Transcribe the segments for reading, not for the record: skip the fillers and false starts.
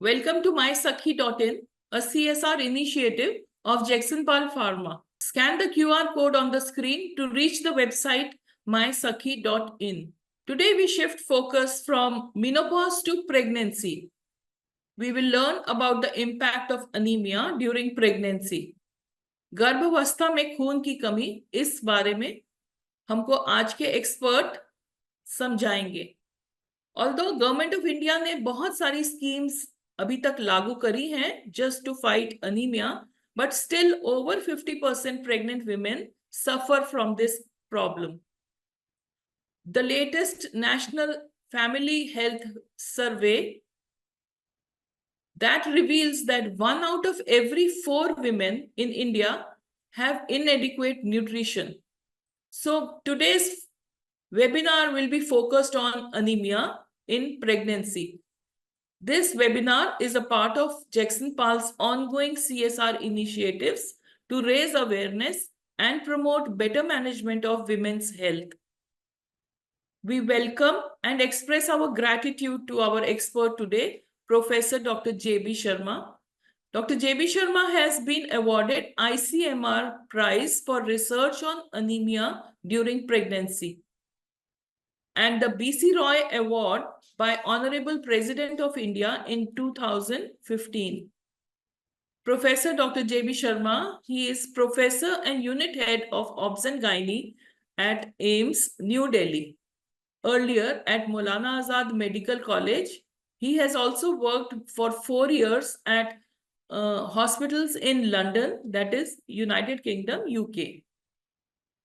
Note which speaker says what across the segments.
Speaker 1: Welcome to MySakhi.in, a CSR initiative of Jacksonpal Pharma. Scan the QR code on the screen to reach the website MySakhi.in. Today we shift focus from menopause to pregnancy. We will learn about the impact of anemia during pregnancy. गर्भावस्था में खून की कमी, इस बारे में हमको आज के एक्सपर्ट समझाएंगे। ऑल्दो गवर्नमेंट ऑफ इंडिया ने बहुत सारी स्कीम्स अभी तक लागू करी हैं just to fight anaemia, but still over 50% pregnant women suffer from this problem. The latest National Family Health Survey that reveals that 1 out of every 4 women in India have inadequate nutrition. So today's webinar will be focused on anemia in pregnancy. This webinar is a part of Jacksonpal's ongoing CSR initiatives to raise awareness and promote better management of women's health. We welcome and express our gratitude to our expert today, Professor Dr. J.B. Sharma. Dr. J.B. Sharma has been awarded ICMR Prize for Research on Anemia during Pregnancy and the B.C. Roy Award by Honorable President of India in 2015. Professor Dr. J.B. Sharma, he is Professor and Unit Head of Obs and Gynae at AIIMS, New Delhi. Earlier at Maulana Azad Medical College, he has also worked for 4 years at hospitals in London, that is United Kingdom, UK.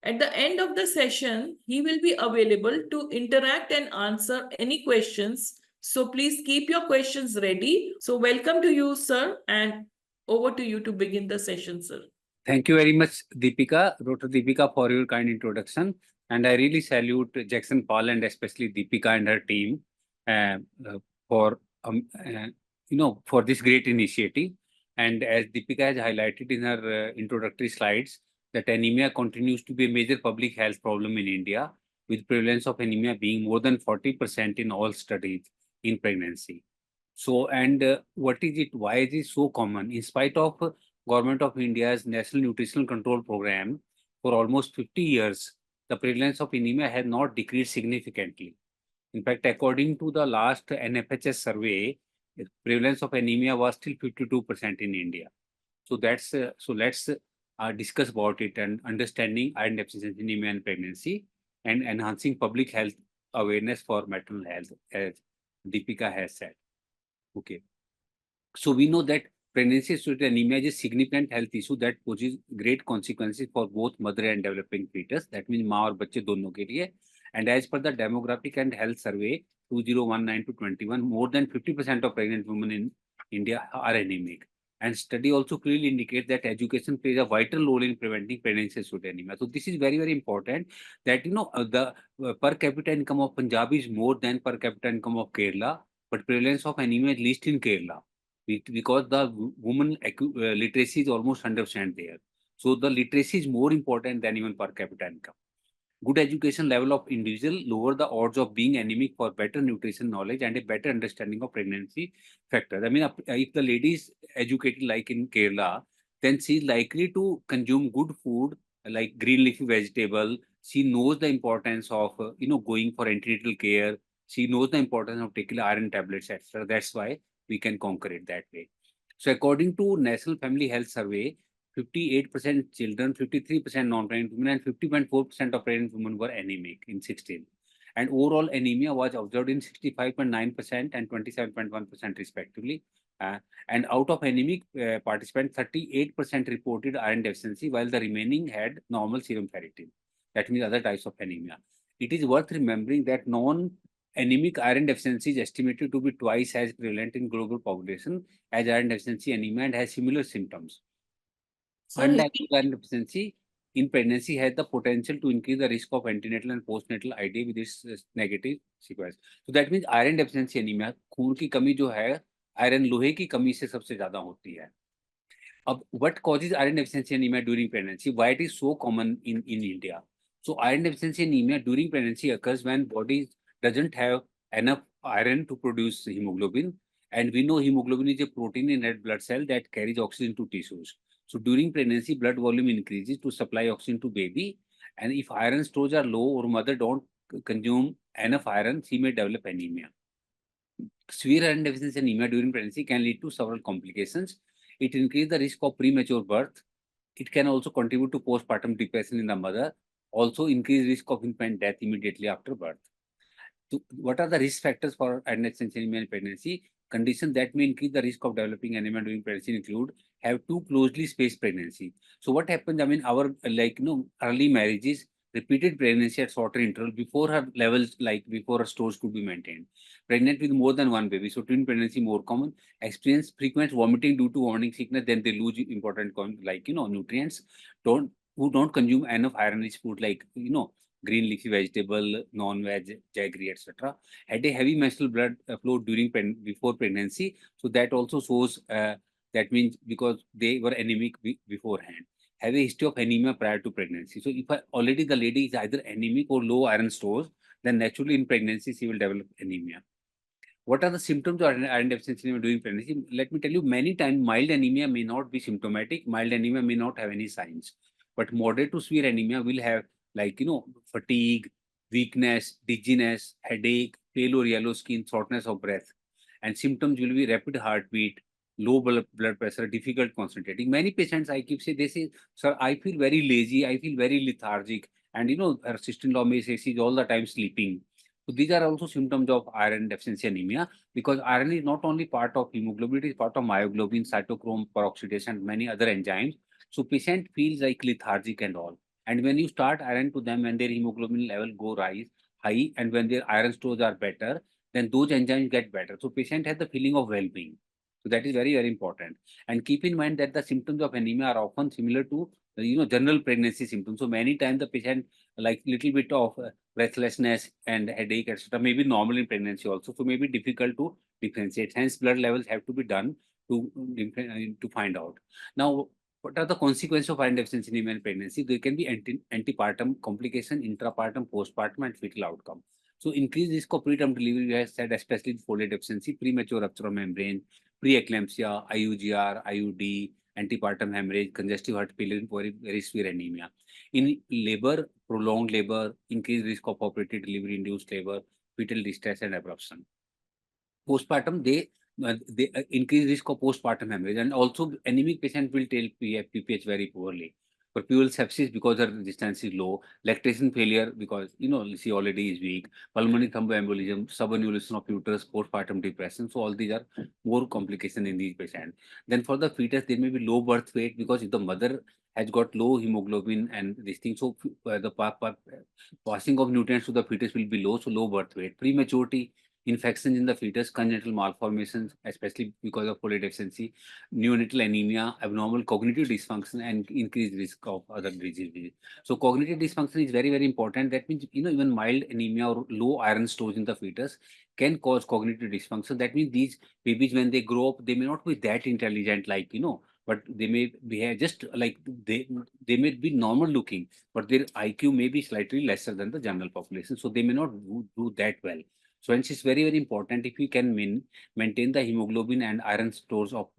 Speaker 1: At the end of the session, he will be available to interact and answer any questions. So please keep your questions ready. So welcome to you, sir, and over to you to begin the session, sir.
Speaker 2: Thank you very much, Deepika, Dr. Deepika, for your kind introduction. And I really salute Jacksonpal and especially Deepika and her team for for this great initiative. And as Deepika has highlighted in her introductory slides, that anemia continues to be a major public health problem in India, with prevalence of anemia being more than 40% in all studies in pregnancy. So, and what is it? Why is it so common? In spite of Government of India's National Nutritional Control Program, for almost 50 years, the prevalence of anemia has not decreased significantly. In fact, according to the last NFHS survey, the prevalence of anemia was still 52% in India. So that's let's discuss about it and understanding iron deficiency anemia in pregnancy and enhancing public health awareness for maternal health, as Deepika has said. Okay. So we know that pregnancy-associated anemia is a significant health issue that poses great consequences for both mother and developing fetus. That means माँ और बच्चे दोनों के लिए. And as per the Demographic and Health Survey 2019 to 21, more than 50% of pregnant women in India are anemic. And study also clearly indicates that education plays a vital role in preventing pregnancy-associated anemia. So this is very, very important that, the per capita income of Punjab is more than per capita income of Kerala, but prevalence of anemia is least in Kerala because the woman literacy is almost 100% there. So the literacy is more important than even per capita income. Good education level of individual lower the odds of being anemic for better nutrition knowledge and a better understanding of pregnancy factors. I mean, if the lady is educated like in Kerala, then she is likely to consume good food like green leafy vegetable. She knows the importance of going for antenatal care. She knows the importance of taking iron tablets, etc. That's why we can conquer it that way. So according to National Family Health Survey, 58% children, 53% non-pregnant women, and 50.4% of pregnant women were anemic in 16. And overall anemia was observed in 65.9% and 27.1% respectively. And out of anemic participants, 38% reported iron deficiency, while the remaining had normal serum ferritin. That means other types of anemia. It is worth remembering that non-anemic iron deficiency is estimated to be twice as prevalent in global population as iron deficiency anemia and has similar symptoms. Undiagnosed iron deficiency in pregnancy has the potential to increase the risk of antenatal and postnatal IDA with its negative sequence. So that means iron deficiency anemia, खून की कमी जो है, iron लोहे की कमी से सबसे ज़्यादा होती है. अब what causes iron deficiency anemia during pregnancy? Why it is so common in India? So iron deficiency anemia during pregnancy occurs when body doesn't have enough iron to produce hemoglobin, And we know hemoglobin is a protein in red blood cell that carries oxygen to tissues. So during pregnancy, blood volume increases to supply oxygen to baby. And if iron stores are low or mother don't consume enough iron, she may develop anemia. Severe iron deficiency anemia during pregnancy can lead to several complications. It increases the risk of premature birth. It can also contribute to postpartum depression in the mother, also increase risk of infant death immediately after birth. So what are the risk factors for iron deficiency anemia in pregnancy? Conditions that may increase the risk of developing anemia during pregnancy include have too closely spaced pregnancy. So what happens? I mean, our early marriages, repeated pregnancy at shorter interval before her levels, like before her stores could be maintained. Pregnant with more than one baby, so twin pregnancy more common. Experience frequent vomiting due to vomiting sickness, then they lose important nutrients. Who don't consume enough iron-rich food like green leafy vegetable, non-veg, jaggery, etc. Had a heavy menstrual blood flow before pregnancy, so that also shows that means because they were anemic beforehand. Have a history of anemia prior to pregnancy. So if already the lady is either anemic or low iron stores, then naturally in pregnancy she will develop anemia. What are the symptoms of iron deficiency anemia during pregnancy? Let me tell you, many times mild anemia may not be symptomatic. Mild anemia may not have any signs, but moderate to severe anemia will have fatigue, weakness, dizziness, headache, pale or yellow skin, shortness of breath, and symptoms will be rapid heartbeat, low blood pressure, difficult concentrating. Many patients I keep say, they say, sir, I feel very lazy, I feel very lethargic, and her sister-in-law may say she's all the time sleeping. So these are also symptoms of iron deficiency anemia, because iron is not only part of hemoglobin, it is part of myoglobin, cytochrome peroxidase, and many other enzymes. So patient feels like lethargic and all. And when you start iron to them, when their hemoglobin level go rise high, and when their iron stores are better, then those enzymes get better. So patient has the feeling of well-being. So that is very, very important. And keep in mind that the symptoms of anemia are often similar to general pregnancy symptoms. So many times the patient like little bit of breathlessness and headache, etc., may be normal in pregnancy also. So may be difficult to differentiate. Hence, blood levels have to be done to find out. Now, what are the consequences of iron deficiency anemia in pregnancy? There can be antepartum complication, intrapartum, postpartum, and fetal outcome. So increased risk of preterm delivery, we have said, especially folate deficiency, premature rupture of membrane, preeclampsia, IUGR, IUD, antepartum hemorrhage, congestive heart failure, very severe anemia. In labor, prolonged labor, increased risk of operative delivery, induced labor, fetal distress, and abruption. Postpartum, they increase risk of postpartum hemorrhage, and also anemic patient will tell PPH very poorly. Peripheral sepsis because her resistance is low, lactation failure because she already is weak, pulmonary thromboembolism, subannulation of uterus, postpartum depression. So all these are more complications in these patients. Then for the fetus, there may be low birth weight because if the mother has got low hemoglobin and this thing, so the passing of nutrients to the fetus will be low, so low birth weight, prematurity, infections in the fetus, congenital malformations, especially because of folate deficiency, neonatal anemia, abnormal cognitive dysfunction, and increased risk of other diseases. So cognitive dysfunction is very, very important. That means, even mild anemia or low iron stores in the fetus can cause cognitive dysfunction. That means these babies, when they grow up, they may not be that intelligent, but they may behave just like they may be normal looking, but their IQ may be slightly lesser than the general population. So they may not do that well. So hence it's very, very important if we can maintain the hemoglobin and iron stores of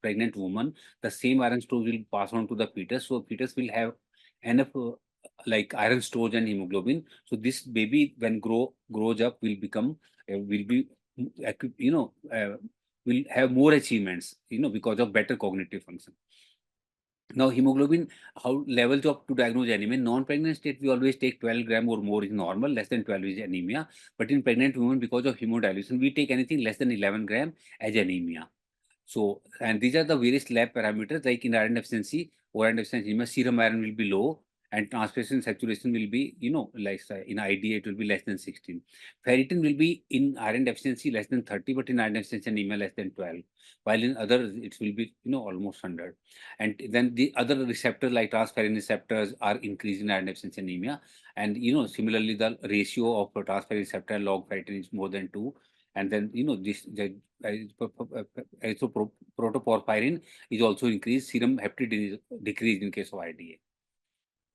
Speaker 2: pregnant woman, the same iron stores will pass on to the fetus. So fetus will have enough iron stores and hemoglobin. So this baby when grows up will become will be will have more achievements because of better cognitive function. Now, hemoglobin, how levels of to diagnose anemia. Non-pregnant state, we always take 12 gram or more is normal, less than 12 is anemia. But in pregnant women, because of hemodilution, we take anything less than 11 gram as anemia. So, and these are the various lab parameters like in iron deficiency or iron deficiency anemia, serum iron will be low and transfusion saturation will be, in IDA, it will be less than 16. Ferritin will be in iron deficiency less than 30, but in iron deficiency anemia less than 12. While in others, it will be, almost 100. And then the other receptors like transferrin receptors are increased in iron deficiency anemia. And, similarly, the ratio of transferrin receptor and log ferritin is more than 2. And then, protoporphyrin is also increased. Serum heptidine is decreased in case of IDA.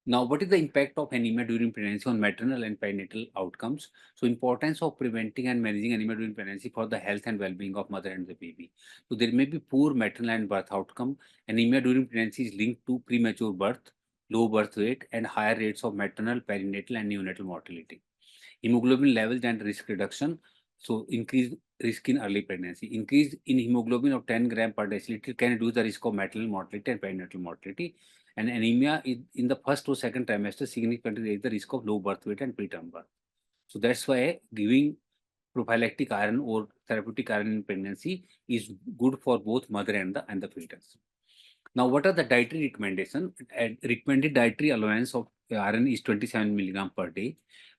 Speaker 2: Now, what is the impact of anemia during pregnancy on maternal and perinatal outcomes? So, importance of preventing and managing anemia during pregnancy for the health and well-being of mother and the baby. So, there may be poor maternal and birth outcome. Anemia during pregnancy is linked to premature birth, low birth weight, and higher rates of maternal, perinatal, and neonatal mortality. Hemoglobin levels and risk reduction. So, increased risk in early pregnancy. Increase in hemoglobin of 10 gram per deciliter can reduce the risk of maternal mortality and perinatal mortality. And anemia in the first or second trimester significantly raise the risk of low birth weight and preterm birth. So that's why giving prophylactic iron or therapeutic iron in pregnancy is good for both mother and the fetus. Now, what are the dietary recommendations? Recommended dietary allowance of iron is 27 milligram per day.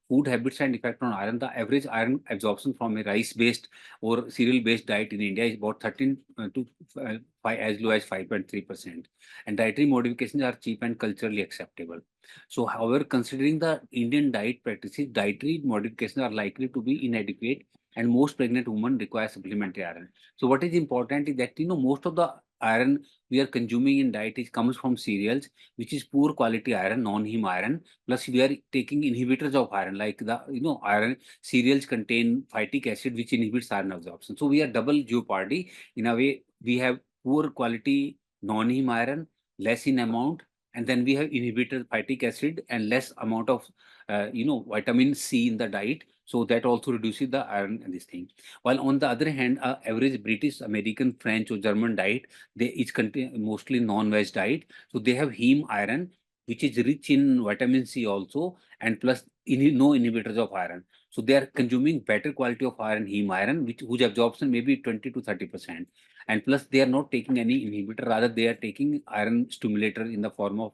Speaker 2: Food habits and effect on iron. The average iron absorption from a rice-based or cereal-based diet in India is about 13 to 5, as low as 5.3%. And dietary modifications are cheap and culturally acceptable. So, however, considering the Indian diet practices, dietary modifications are likely to be inadequate, and most pregnant women require supplementary iron. So, what is important is that most of the iron we are consuming in diet comes from cereals, which is poor quality iron, non-heme iron. Plus, we are taking inhibitors of iron, like the iron cereals contain phytic acid, which inhibits iron absorption. So we are double jeopardy in a way. We have poor quality non-heme iron, less in amount, and then we have inhibitor phytic acid and less amount of vitamin C in the diet. So that also reduces the iron in this thing. While on the other hand, average British, American, French, or German diet, they each contain mostly non-veg diet. So they have heme iron, which is rich in vitamin C also, and plus no inhibitors of iron. So they are consuming better quality of iron, heme iron, whose absorption may be 20 to 30%. And plus they are not taking any inhibitor, rather they are taking iron stimulator in the form of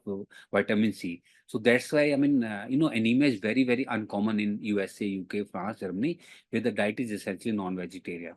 Speaker 2: vitamin C. So that's why, I mean, anemia is very, very uncommon in USA, UK, France, Germany, where the diet is essentially non-vegetarian.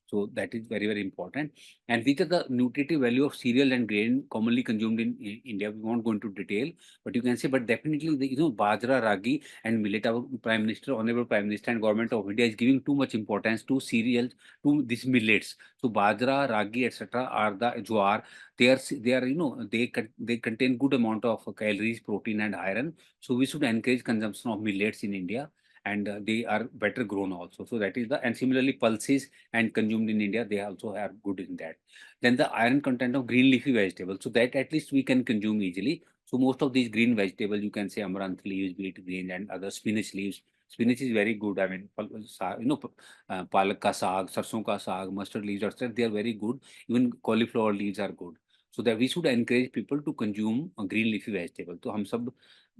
Speaker 2: So that is very, very important. And which are the nutritive value of cereal and grain commonly consumed in India? We won't go into detail, but you can say, but definitely bajra, ragi, and millet. Our Prime Minister, Honorable Prime Minister, and Government of India is giving too much importance to cereals, to these millets. So bajra, ragi, etc. are the jowar. They contain good amount of calories, protein, and iron. So we should encourage consumption of millets in India, and they are better grown also. So that is and similarly pulses and consumed in India, they also are good in that. Then the iron content of green leafy vegetables, so that at least we can consume easily. So most of these green vegetables, you can say amaranth leaves, beet greens, and other spinach leaves. Spinach is very good. I mean, palak ka saag, sarson ka saag, mustard leaves, etc. They are very good. Even cauliflower leaves are good. So that we should encourage people to consume green leafy vegetable. तो हम सब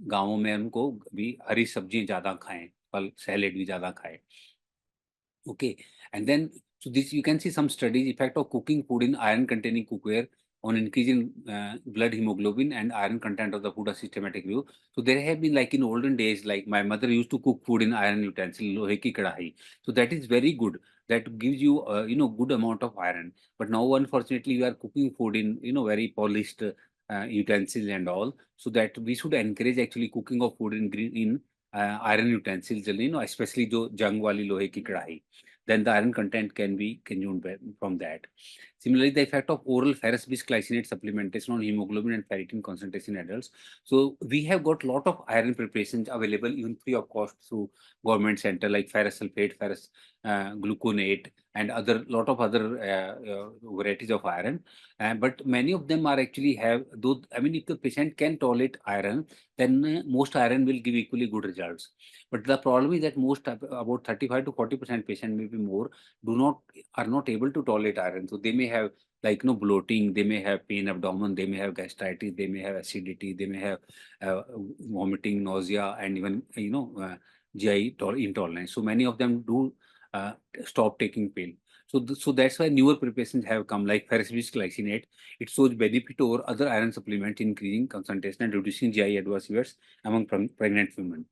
Speaker 2: गाँवों में उनको भी हरी सब्जियां ज्यादा खाएं, फल सैलेड भी ज्यादा खाएं. Okay, and then so this you can see some studies effect of cooking food in iron containing cookware on increasing blood hemoglobin and iron content of the food, a systematic view. So there have been, like in olden days, like my mother used to cook food in iron utensil, lohe ki kadahi. So that is very good. That gives you good amount of iron. But now unfortunately we are cooking food in very polished utensils and all. So that we should encourage actually cooking of food in iron utensils, especially jo jung wali lohe ki kadahi. Then the iron content can be consumed from that. Similarly, the effect of oral ferrous bisglycinate supplementation on hemoglobin and ferritin concentration in adults. So we have got lot of iron preparations available even free of cost through government center, like ferrous sulfate, ferrous gluconate, and lot of other varieties of iron. But many of them are actually have those. I mean, if the patient can tolerate iron, then most iron will give equally good results. But the problem is that about 35 to 40% patient, maybe more, are not able to tolerate iron. So they may have, like bloating, they may have pain abdomen, they may have gastritis, they may have acidity, they may have vomiting, nausea, and even GI intolerance. So many of them do stop taking pill. So that's why newer preparations have come, like ferrous bisglycinate. It shows benefit over other iron supplements, increasing concentration and reducing GI adverse events among pregnant women.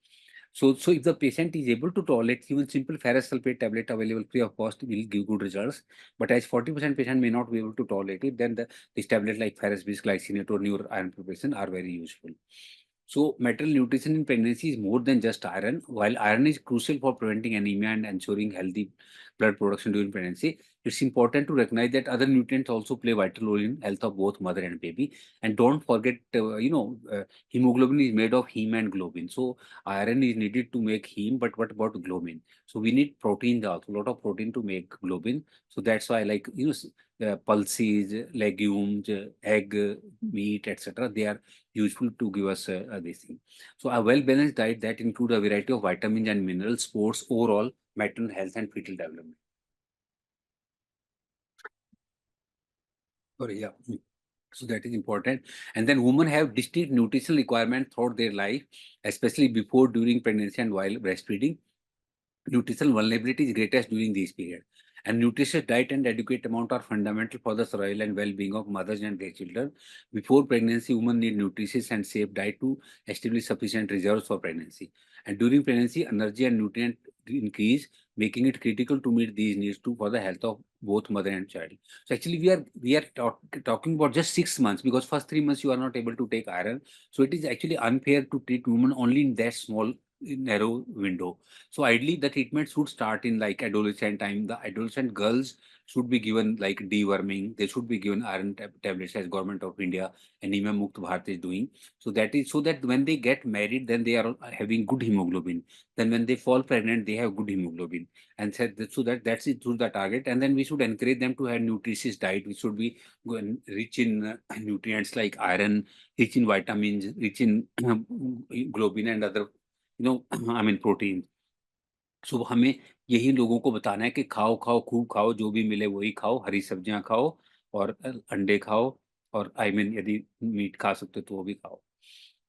Speaker 2: So if the patient is able to tolerate, even simple ferrous sulfate tablet available free of cost will give good results. But as 40% patient may not be able to tolerate it, then this tablet like ferrous bisglycinate or newer iron preparation are very useful. So maternal nutrition in pregnancy is more than just iron. While iron is crucial for preventing anemia and ensuring healthy blood production during pregnancy, it's important to recognize that other nutrients also play vital role in health of both mother and baby. And don't forget, hemoglobin is made of heme and globin. So iron is needed to make heme, but what about globin? So we need protein also, a lot of protein to make globin. So that's why, like, pulses, legumes, egg, meat, etc. They are useful to give us this thing. So a well-balanced diet that includes a variety of vitamins and minerals supports overall maternal health and fetal development. Sorry, yeah. So that is important. And then women have distinct nutritional requirements throughout their life, especially before, during pregnancy, and while breastfeeding. Nutritional vulnerability is greatest during this period. And nutritious diet and adequate amount are fundamental for the survival and well-being of mothers and their children. Before pregnancy, women need nutritious and safe diet to establish sufficient reserves for pregnancy. And during pregnancy, energy and nutrient increase, making it critical to meet these needs too for the health of both mother and child. So actually, we are talking about just 6 months, because first 3 months you are not able to take iron. So it is actually unfair to treat women only in that small narrow window. So ideally, the treatment should start in like adolescent time. The adolescent girls should be given like deworming. They should be given iron tablets, as Government of India, Anemia Mukt Bharat is doing. So that is so that when they get married, then they are having good hemoglobin. Then when they fall pregnant, they have good hemoglobin. And so that's it through the target. And then we should encourage them to have nutritious diet, which should be rich in nutrients like iron, rich in vitamins, rich in globin and other, protein. So हमें यही लोगों को बताना है कि खाओ खाओ खूब खाओ, जो भी मिले वही खाओ, हरी सब्जियां खाओ और अंडे खाओ, और यदि मीट खा सकते तो वो भी खाओ.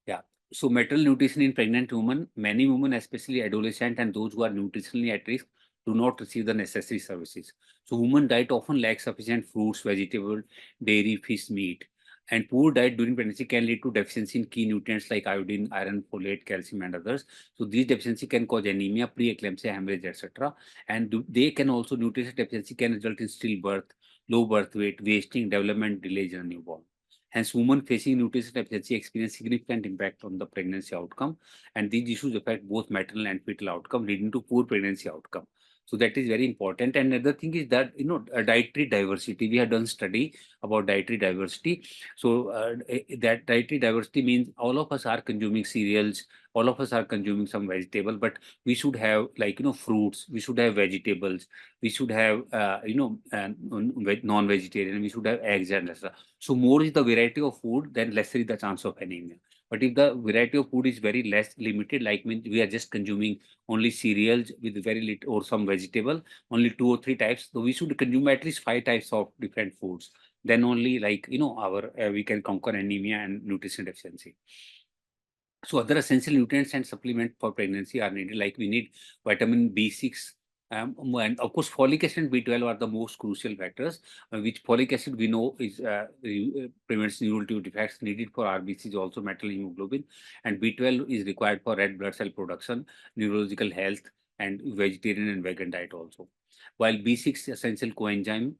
Speaker 2: Yeah. So maternal nutrition in pregnant women, many women, especially adolescent and those who are nutritionally at risk, do not receive the necessary services. So women diet often lacks sufficient fruits, vegetables, dairy, fish, meat. And poor diet during pregnancy can lead to deficiency in key nutrients like iodine, iron, folate, calcium, and others. So these deficiency can cause anemia, preeclampsia, hemorrhage, etc. And they can also, nutrition deficiency can result in stillbirth, low birth weight, wasting, development delays in a newborn. Hence, women facing nutrition deficiency experience significant impact on the pregnancy outcome, and these issues affect both maternal and fetal outcome, leading to poor pregnancy outcome. So that is very important. And another thing is that dietary diversity. We have done study about dietary diversity. So that dietary diversity means all of us are consuming cereals, all of us are consuming some vegetable, but we should have fruits, we should have vegetables, we should have non-vegetarian, we should have eggs and etc. So more is the variety of food, then lesser is the chance of anemia. But if the variety of food is very less limited, like means we are just consuming only cereals with very little or some vegetable, only 2 or 3 types, so we should consume at least 5 types of different foods. Then only our we can conquer anemia and nutrition deficiency. So other essential nutrients and supplement for pregnancy are needed, like we need vitamin B6, and of course folic acid and B12 are the most crucial factors, which folic acid we know is prevents neural tube defects, needed for RBCs, also maternal hemoglobin, and B12 is required for red blood cell production, neurological health, and vegetarian and vegan diet also. While B6 essential coenzyme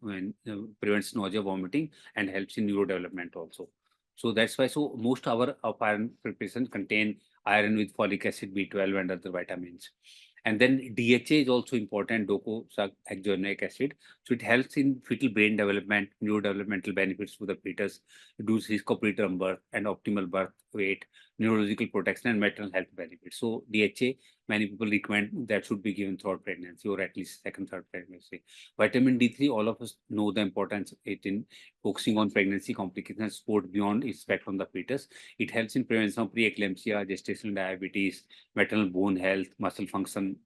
Speaker 2: prevents nausea, vomiting, and helps in neurodevelopment also. So that's why, so most of iron preparation contain iron with folic acid, B12, and other vitamins. And then DHA is also important, docosahexaenoic acid. So it helps in fetal brain development, neurodevelopmental benefits to the fetus, reduce risk of preterm birth and optimal birth weight, neurological protection, and maternal health benefits. So DHA, many people recommend that should be given throughout pregnancy or at least second, third pregnancy. Vitamin D3, all of us know the importance of it in focusing on pregnancy complications, support beyond its effect on the fetus. It helps in prevention of preeclampsia, gestational diabetes, maternal bone health, muscle function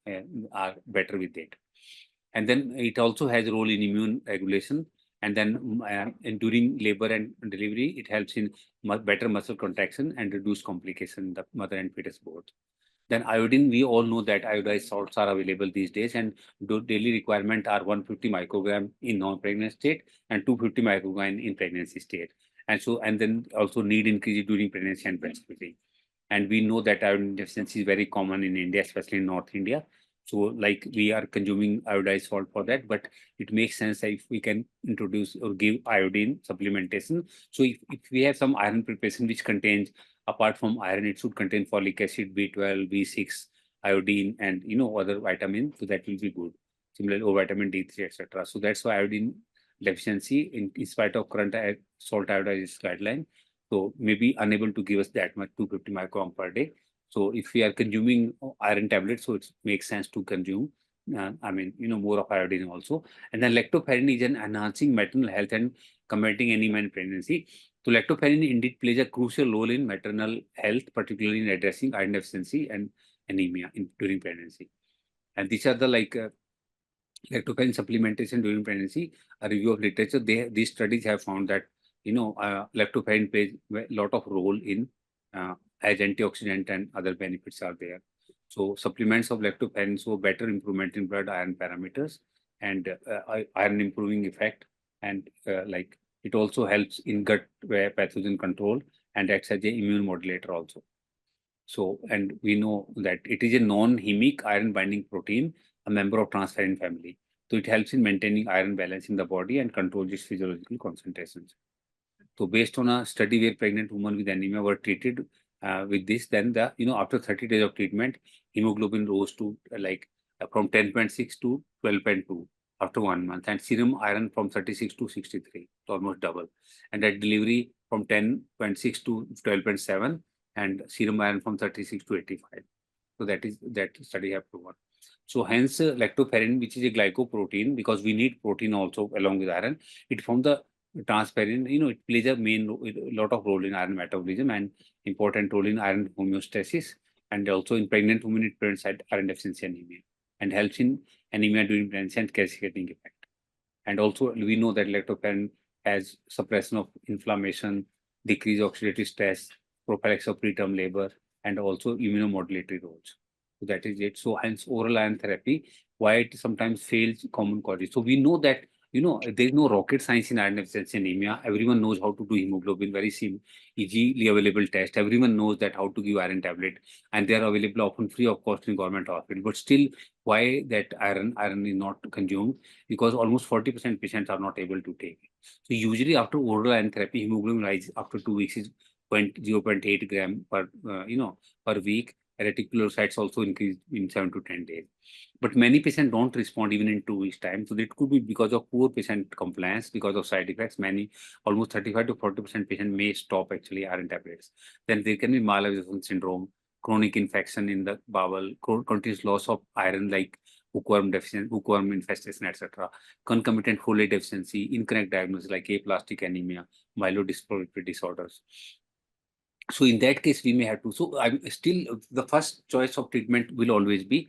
Speaker 2: are better with it. And then it also has a role in immune regulation. And then and during labor and delivery, it helps in better muscle contraction and reduce complication in the mother and fetus both. Then iodine, we all know that iodized salts are available these days, and daily requirement are 150 microgram in non-pregnant state and 250 microgram in pregnancy state. And then also need increase during pregnancy and breastfeeding. And we know that iodine deficiency is very common in India, especially in North India. So like we are consuming iodized salt for that, but it makes sense if we can introduce or give iodine supplementation. So if we have some iron preparation which contains, apart from iron, it should contain folic acid, B12, B6, iodine, and other vitamins, so that will be good. similarly, or vitamin D3, etc. So that's why iodine deficiency, in spite of current salt iodized guideline, so maybe unable to give us that much 250 microgram per day. So if we are consuming iron tablets, so it makes sense to consume, more of iodine also. And then lactoferrin is an enhancing maternal health and combating anemia in pregnancy. So lactoferrin indeed plays a crucial role in maternal health, particularly in addressing iron deficiency and anemia during pregnancy. And these are the lactoferrin supplementation during pregnancy. A review of literature, these studies have found that lactoferrin plays a lot of role in as antioxidant and other benefits are there. So supplements of lactoferrin show better improvement in blood iron parameters and iron improving effect, and it also helps in gut pathogen control and acts as an immune modulator also. So, and we know that it is a non-hemic iron binding protein, a member of transferrin family. So it helps in maintaining iron balance in the body and controls its physiological concentrations. So based on a study where pregnant women with anemia were treated with this, then after 30 days of treatment, hemoglobin rose to from 10.6 to 12.2 after 1 month, and serum iron from 36 to 63, so almost double. And at delivery from 10.6 to 12.7, and serum iron from 36 to 85. So that study have proven. So hence lactoferrin, which is a glycoprotein, because we need protein also along with iron, it forms the transferrin, it plays a lot of role in iron metabolism and important role in iron homeostasis, and also in pregnant women it prevents iron deficiency anemia and helps in anemia during pregnancy and cascading effect. And also we know that lactoferrin has suppression of inflammation, decrease oxidative stress, prophylaxis of preterm labor, and also immunomodulatory roles. So that is it. So hence oral iron therapy, why it sometimes fails common causes. So we know that there is no rocket science in iron deficiency anemia. Everyone knows how to do hemoglobin, very easily available test. Everyone knows that how to give iron tablet, and they are available often free of cost in government hospital. But still, why that iron is not consumed? Because almost 40% patients are not able to take it. So usually after oral iron therapy, hemoglobin rise after 2 weeks is 0.8 gram per week. Reticulocytes also increase in 7 to 10 days. But many patients don't respond even in 2 weeks time. So it could be because of poor patient compliance, because of side effects. Almost 35 to 40% patient may stop actually iron tablets. Then there can be malabsorption syndrome, chronic infection in the bowel, continuous loss of iron like hookworm infestation, etc. Concomitant folate deficiency, incorrect diagnosis like aplastic anemia, myelodysplastic disorders. So in that case, we may have to. So I'm still the first choice of treatment will always be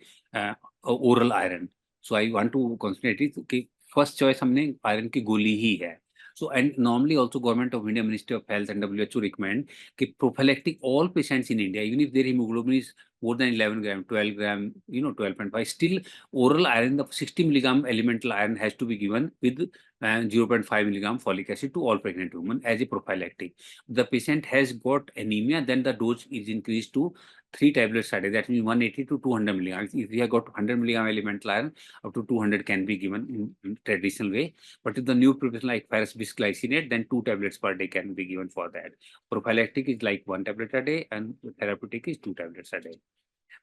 Speaker 2: oral iron. So I want to concentrate it. Okay, first choice हमने iron की गोली ही है. So and normally also Government of India, Ministry of Health and WHO recommend कि prophylactic all patients in India, even if their hemoglobin is more than 11 gram, 12 gram, 12.5, still oral iron, the 60 milligram elemental iron has to be given with 0.5 milligram folic acid to all pregnant women as a prophylactic. The patient has got anemia, then the dose is increased to 3 tablets a day. That means 180 to 200 milligrams. If we have got 100 milligram elemental iron, up to 200 can be given in traditional way. But if the new preparation like ferrous bisglycinate, then 2 tablets per day can be given for that. Prophylactic is like 1 tablet a day, and therapeutic is 2 tablets a day.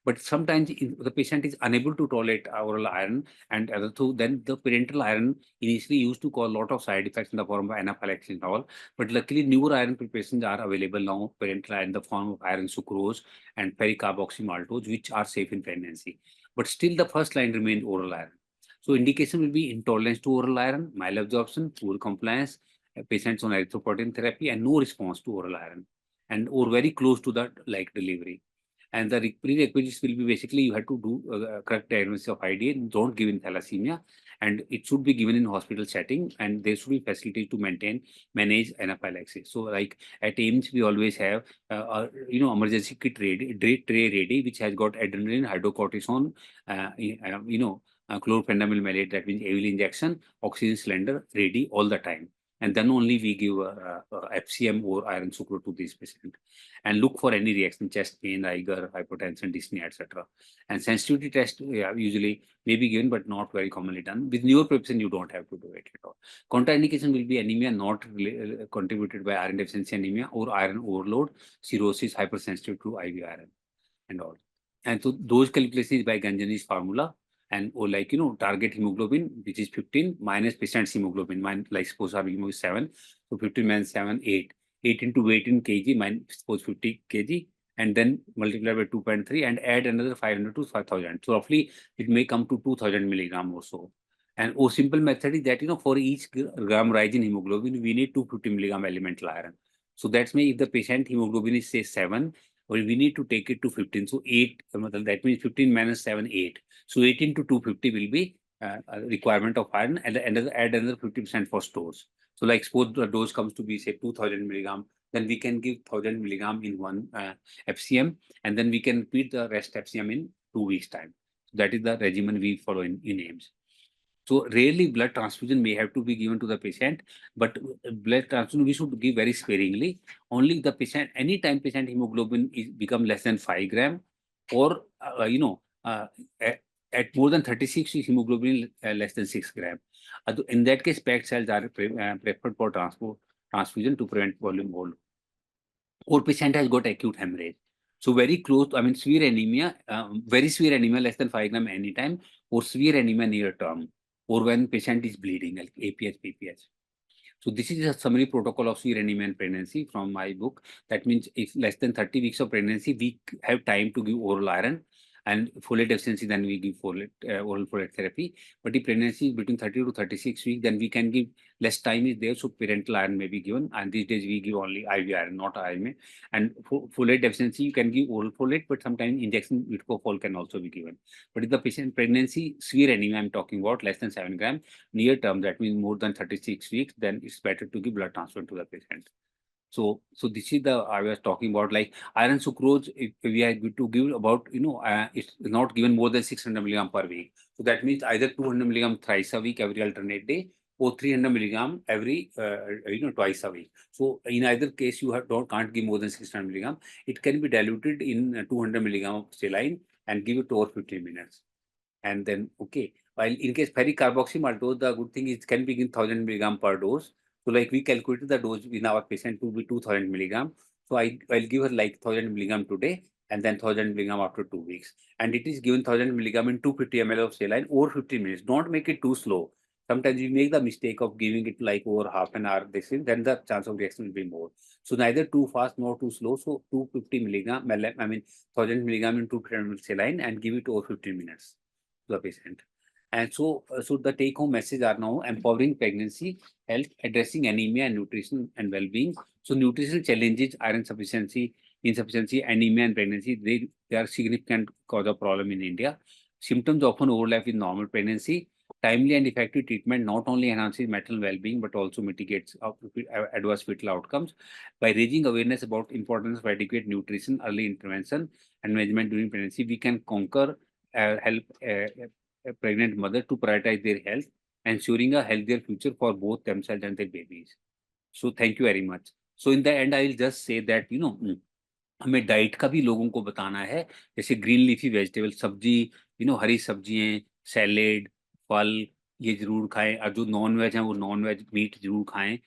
Speaker 2: But sometimes the patient is unable to tolerate oral iron, and then the parenteral iron initially used to cause a lot of side effects in the form of anaphylaxis and all. But luckily, newer iron preparations are available now, parenteral iron in the form of iron sucrose and pericarboxy maltose, which are safe in pregnancy. But still, the first line remains oral iron. So indication will be intolerance to oral iron, malabsorption, poor compliance, patients on erythropoietin therapy, and no response to oral iron, and or very close to that like delivery. And the prerequisites will be basically you have to do correct diagnosis of IDA, don't give in thalassemia, and it should be given in hospital setting, and there should be facilities to manage anaphylaxis. So like at AIIMS, we always have emergency kit tray ready, which has got adrenaline, hydrocortisone, chlorpheniramine maleate, that means AVL injection, oxygen cylinder ready all the time. And then only we give FCM or iron sucrose to this patient, and look for any reaction, chest pain, rigor, hypotension, dyspnea, etc. And sensitivity test usually may be given, but not very commonly done. With newer preparation, you don't have to do it at all. Contraindication will be anemia not contributed by iron deficiency anemia or iron overload, cirrhosis, hypersensitive to IV iron, and all. And so those calculations by Ganjani's formula. and or like target hemoglobin which is 15 minus patient's hemoglobin, like suppose our hemoglobin is 7, so 15 minus 7, 8 into weight in kg minus suppose 50 kg, and then multiply by 2.3 and add another 500 to 5,000. So roughly it may come to 2,000 milligram or so. And a simple method is that for each gram rise in hemoglobin we need 250 milligram elemental iron. So that's means if the patient hemoglobin is say 7, well, we need to take it to 15. So 8, that means 15 minus 7, 8. So 8 into 250 will be a requirement of iron, and add another 50% for stores. So like suppose the dose comes to be say 2,000 milligram, then we can give 1,000 milligram in one FCM, and then we can repeat the rest FCM in 2 weeks time. So that is the regimen we follow in AIIMS. So rarely blood transfusion may have to be given to the patient, but blood transfusion we should give very sparingly. Only the patient, anytime patient hemoglobin is become less than 5 gram, or at more than 36 hemoglobin less than 6 gram. In that case, packed cells are preferred for transfusion to prevent volume hold. Or patient has got acute hemorrhage. So very close, severe anemia, very severe anemia less than 5 gram anytime, or severe anemia near term, or when patient is bleeding, like APH, PPH. So this is a summary protocol of severe anemia and pregnancy from my book. That means if less than 30 weeks of pregnancy, we have time to give oral iron, and folate deficiency, then we give oral folate therapy. But if pregnancy is between 30 to 36 weeks, then we can give less time is there, so parental iron may be given. And these days we give only IV iron, not IMA. And folate deficiency, you can give oral folate, but sometimes injection Vitcofol can also be given. But if the patient pregnancy, severe anemia I'm talking about, less than 7 gram, near term, that means more than 36 weeks, then it's better to give blood transfusion to the patient. So this is I was talking about, like iron sucrose, if we are going to give about, it's not given more than 600 milligram per week. So that means either 200 milligram thrice a week, every alternate day, or 300 milligram every, twice a week. So in either case, you can't give more than 600 milligram. It can be diluted in 200 milligram of saline and give it over 15 minutes. And then, okay, while in case ferric carboxymaltose, the good thing is it can be given 1,000 milligram per dose. So like we calculated the dose in our patient to be 2,000 milligram. So I'll give her like 1,000 milligram today, and then 1,000 milligram after 2 weeks. And it is given 1,000 milligram in 250 ml of saline over 15 minutes. Don't make it too slow. Sometimes we make the mistake of giving it like over half an hour, then the chance of reaction will be more. So neither too fast nor too slow. So 250 milligram, 1,000 milligram in 250 ml saline, and give it over 15 minutes to the patient. And so the take-home message are now empowering pregnancy health, addressing anemia and nutrition and well-being. So nutritional challenges, iron insufficiency, anemia and pregnancy, they are significant cause of problem in India. Symptoms often overlap with normal pregnancy. Timely and effective treatment not only enhances maternal well-being but also mitigates adverse fetal outcomes. By raising awareness about importance of adequate nutrition, early intervention, and management during pregnancy, we can help a pregnant mother to prioritize their health, ensuring a healthier future for both themselves and their babies. So thank you very much. So in the end, I will just say that, हमें diet का भी लोगों को बताना है, जैसे green leafy vegetable, सब्जी, हरी सब्जियां, सैलेड, फल, ये जरूर खाएं। और जो नॉन वेज हैं वो नॉन वेज मीट जरूर खाएं।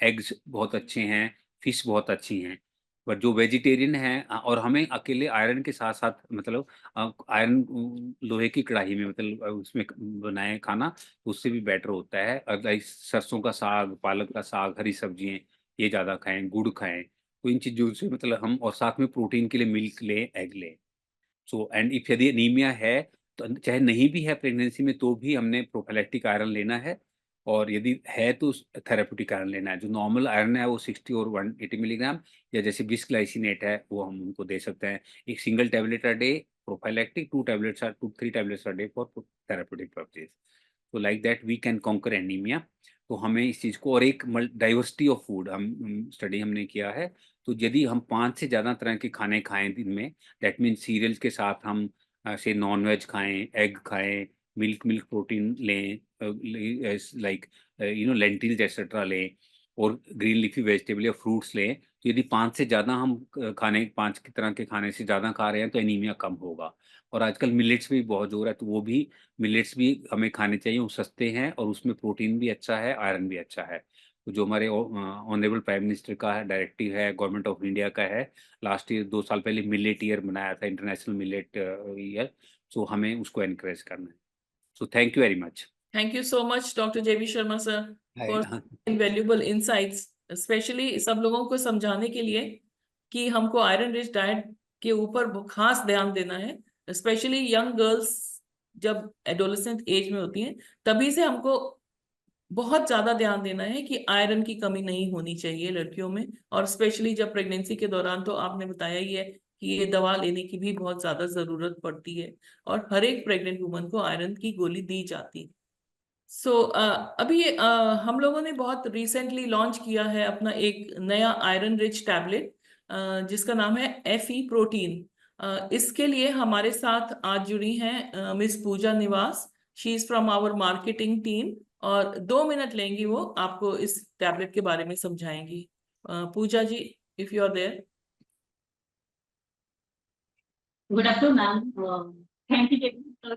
Speaker 2: एग्स बहुत अच्छे हैं, फिश बहुत अच्छी हैं। बट जो वेजिटेरियन हैं, और हमें अकेले आयरन के साथ साथ मतलब आयरन लोहे की कढ़ाई में मतलब उसमें बनाए खाना, उससे भी बेटर होता है। और सरसों का साग, पालक का साग, हरी सब्जियां ये ज़्यादा खाएं, गुड़ खाएं। तो इन चीज़ों से मतलब हम, और साथ में प्रोटीन के लिए मिल्क लें, एग लें। सो एंड इफ यदि एनीमिया है, तो चाहे नहीं भी है प्रेगनेंसी में, तो भी हमने प्रोफिलैक्टिक आयरन लेना है। और यदि है तो थेरेप्यूटिक आयरन लेना है। जो नॉर्मल आयरन है वो 60 और 180 मिलीग्राम, या जैसे बिस्ग्लाइसिनेट है वो हम उनको दे सकते हैं। एक single tablet a day prophylactic, 3 tablets a day for therapeutic purposes. तो like that we can conquer anaemia. तो हमें इस चीज़ को, और एक डाइवर्सिटी ऑफ फूड हम स्टडी हमने किया है। तो यदि हम 5 से ज़्यादा तरह के खाने खाएं दिन में, दैट मीन्स सीरियल्स के साथ हम से नॉन वेज खाएं, एग खाएं, मिल्क प्रोटीन लें, लाइक लेंटिल्स एक्सेट्रा लें, और ग्रीन लीफी वेजिटेबल या फ्रूट्स लें। तो यदि 5 से ज़्यादा हम 5 की तरह के खाने से ज़्यादा खा रहे हैं, तो एनीमिया कम होगा। और आजकल मिलेट्स पे भी बहुत जोर है, तो वो भी मिलेट्स भी हमें खाने चाहिए। वो सस्ते हैं और उसमें प्रोटीन भी अच्छा है, आयरन भी अच्छा है। तो जो हमारे ऑनरेबल प्राइम मिनिस्टर का है डायरेक्टिव है, गवर्नमेंट ऑफ इंडिया का है, लास्ट ईयर 2 साल पहले मिलेट ईयर बनाया था, इंटरनेशनल मिलेट ईयर। सो हमें उसको एनकरेज करना है. So thank you very much.
Speaker 1: Thank you so much, Dr. JV Sharma sir, for invaluable insights, especially सब लोगों को समझाने के लिए कि हमको आयरन रिच डाइट के ऊपर खास ध्यान देना है, स्पेशली यंग गर्ल्स जब एडोलेसेंट एज में होती हैं तभी से हमको बहुत ज्यादा ध्यान देना है कि आयरन की कमी नहीं होनी चाहिए लड़कियों में, और स्पेशली जब प्रेगनेंसी के दौरान तो आपने बताया ही है कि ये दवा लेने की भी बहुत ज्यादा जरूरत पड़ती है और हर एक प्रेग्नेंट वुमन को आयरन की गोली दी जाती है. सो अभी हम लोगों ने बहुत रिसेंटली लॉन्च किया है अपना एक नया आयरन रिच टैबलेट जिसका नाम है FE प्रोटीन. इसके लिए हमारे साथ आज जुड़ी हैं miss Pooja Niwas. She is from our marketing team और 2 मिनट लेंगी, वो आपको इस टैबलेट के बारे में समझाएंगी. Pooja ji, if you are there.
Speaker 3: Good afternoon, ma'am. Thank you, sir,